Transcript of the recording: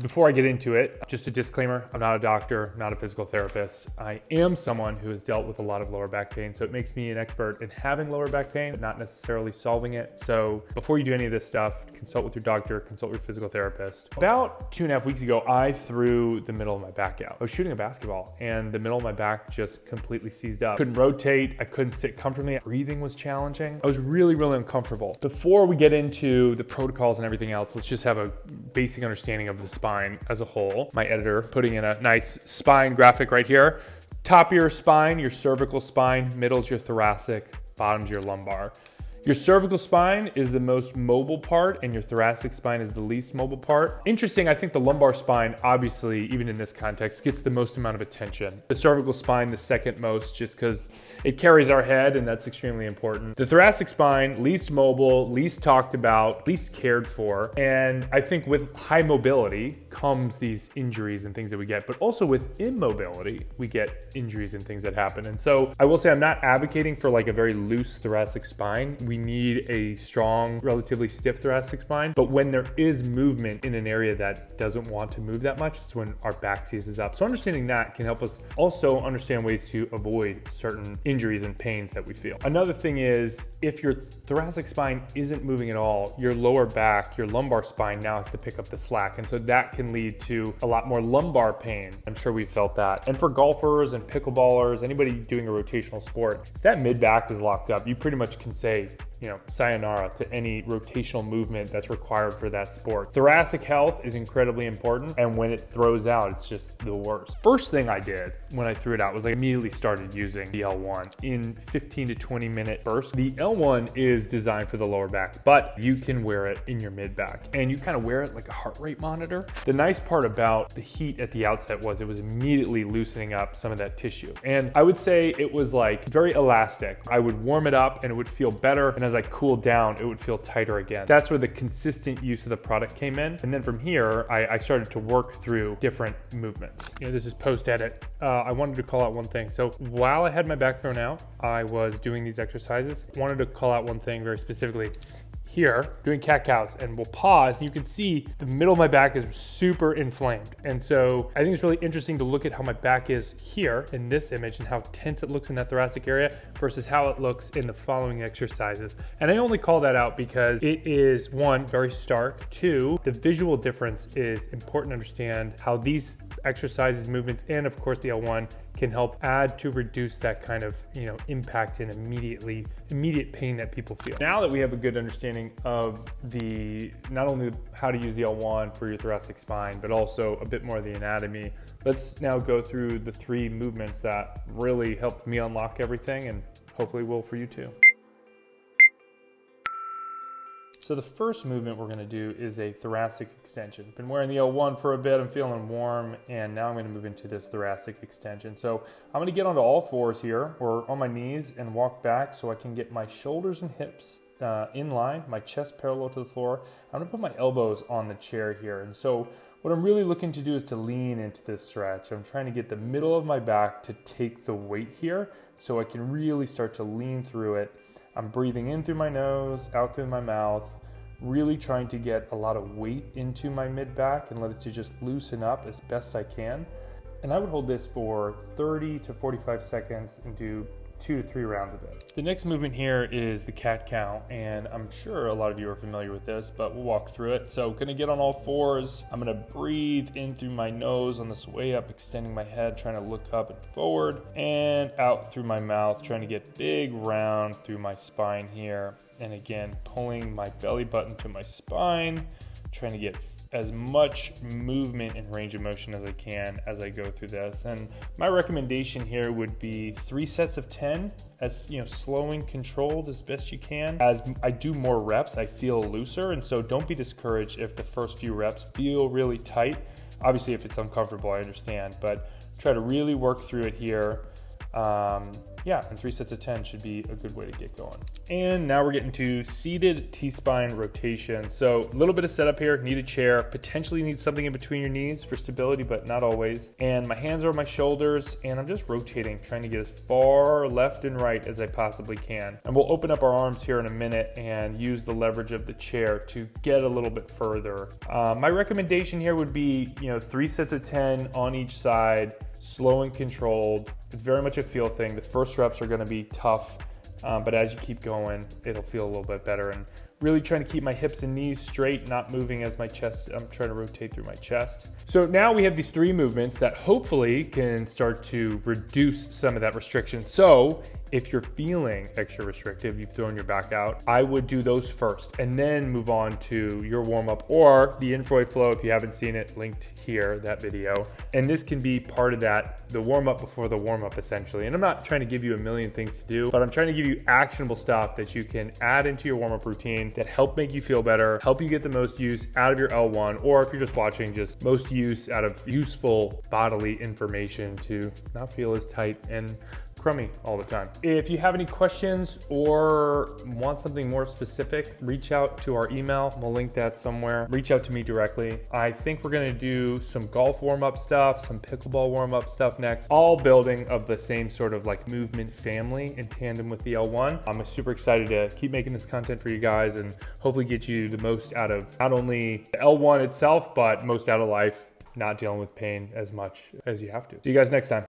Before I get into it, just a disclaimer, I'm not a doctor, not a physical therapist. I am someone who has dealt with a lot of lower back pain, so it makes me an expert in having lower back pain, but not necessarily solving it. So before you do any of this stuff, consult with your doctor, consult with your physical therapist. About 2.5 weeks ago, I threw the middle of my back out. I was shooting a basketball and the middle of my back just completely seized up. Couldn't rotate, I couldn't sit comfortably. Breathing was challenging. I was really uncomfortable. Before we get into the protocols and everything else, let's just have a basic understanding of the spine as a whole. My editor putting in a nice spine graphic right here. Top of your spine, your cervical spine, middle's your thoracic, bottom's your lumbar. Your cervical spine is the most mobile part and your thoracic spine is the least mobile part. Interesting, I think the lumbar spine, obviously, even in this context, gets the most amount of attention. The cervical spine, the second most, just because it carries our head and that's extremely important. The thoracic spine, least mobile, least talked about, least cared for. And I think with high mobility comes these injuries and things that we get, but also with immobility, we get injuries and things that happen. And so I will say I'm not advocating for like a very loose thoracic spine. We need a strong, relatively stiff thoracic spine, but when there is movement in an area that doesn't want to move that much, it's when our back seizes up. So understanding that can help us also understand ways to avoid certain injuries and pains that we feel. Another thing is, if your thoracic spine isn't moving at all, your lower back, your lumbar spine now has to pick up the slack. And so that can lead to a lot more lumbar pain. I'm sure we felt that. And for golfers and pickleballers, anybody doing a rotational sport, if that mid back is locked up, you pretty much can say, sayonara to any rotational movement that's required for that sport. Thoracic health is incredibly important, and when it throws out, it's just the worst. First thing I did when I threw it out was I immediately started using the L1 in 15 to 20 minute bursts. The L1 is designed for the lower back, but you can wear it in your mid back, and you kind of wear it like a heart rate monitor. The nice part about the heat at the outset was it was immediately loosening up some of that tissue. And I would say it was like very elastic. I would warm it up and it would feel better, and as I cooled down, it would feel tighter again. That's where the consistent use of the product came in. And then from here, I started to work through different movements. This is post-edit. I wanted to call out one thing. So while I had my back thrown out, I was doing these exercises. I wanted to call out one thing very specifically. Here, doing cat-cows, and we'll pause, and you can see the middle of my back is super inflamed. And so I think it's really interesting to look at how my back is here in this image and how tense it looks in that thoracic area versus how it looks in the following exercises. And I only call that out because it is, one, very stark. Two, the visual difference is important to understand how these exercises, movements, and of course the L1 can help add to reduce that kind of impact and immediate pain that people feel. Now that we have a good understanding of not only how to use the L1 for your thoracic spine, but also a bit more of the anatomy, let's now go through the 3 movements that really helped me unlock everything and hopefully will for you too. So the first movement we're gonna do is a thoracic extension. Been wearing the L1 for a bit, I'm feeling warm, and now I'm gonna move into this thoracic extension. So I'm gonna get onto all fours here, or on my knees, and walk back so I can get my shoulders and hips in line, my chest parallel to the floor. I'm gonna put my elbows on the chair here. And so what I'm really looking to do is to lean into this stretch. I'm trying to get the middle of my back to take the weight here so I can really start to lean through it. I'm breathing in through my nose, out through my mouth, really trying to get a lot of weight into my mid back and let it to just loosen up as best I can. And I would hold this for 30 to 45 seconds and do 2 to 3 rounds of it. The next movement here is the cat-cow, and I'm sure a lot of you are familiar with this, but we'll walk through it. So gonna get on all fours. I'm gonna breathe in through my nose on this way up, extending my head, trying to look up and forward, and out through my mouth, trying to get big round through my spine here. And again, pulling my belly button to my spine, trying to get as much movement and range of motion as I can as I go through this. And my recommendation here would be 3 sets of 10, as slow and controlled as best you can. As I do more reps, I feel looser, and so don't be discouraged if the first few reps feel really tight. Obviously, if it's uncomfortable, I understand, but try to really work through it here. Yeah, and 3 sets of 10 should be a good way to get going. And now we're getting to seated T-spine rotation. So a little bit of setup here, need a chair, potentially need something in between your knees for stability, but not always. And my hands are on my shoulders and I'm just rotating, trying to get as far left and right as I possibly can. And we'll open up our arms here in a minute and use the leverage of the chair to get a little bit further. My recommendation here would be, 3 sets of 10 on each side, slow and controlled. It's very much a feel thing. The first reps are going to be tough, but as you keep going, it'll feel a little bit better. And really trying to keep my hips and knees straight, not moving as I'm trying to rotate through my chest. So now we have these 3 movements that hopefully can start to reduce some of that restriction. So if you're feeling extra restrictive, you've thrown your back out, I would do those first and then move on to your warm-up or the Infraway flow. If you haven't seen it, linked here, that video. And this can be part of that, the warm-up before the warm-up essentially. And I'm not trying to give you a million things to do, but I'm trying to give you actionable stuff that you can add into your warm-up routine that help make you feel better, help you get the most use out of your L1, or if you're just watching, just most use out of useful bodily information to not feel as tight and crummy all the time. If you have any questions or want something more specific, reach out to our email. We'll link that somewhere. Reach out to me directly. I think we're gonna do some golf warm-up stuff, some pickleball warm-up stuff next, all building of the same sort of like movement family in tandem with the L1. I'm super excited to keep making this content for you guys and hopefully get you the most out of not only the L1 itself, but most out of life, not dealing with pain as much as you have to. See you guys next time.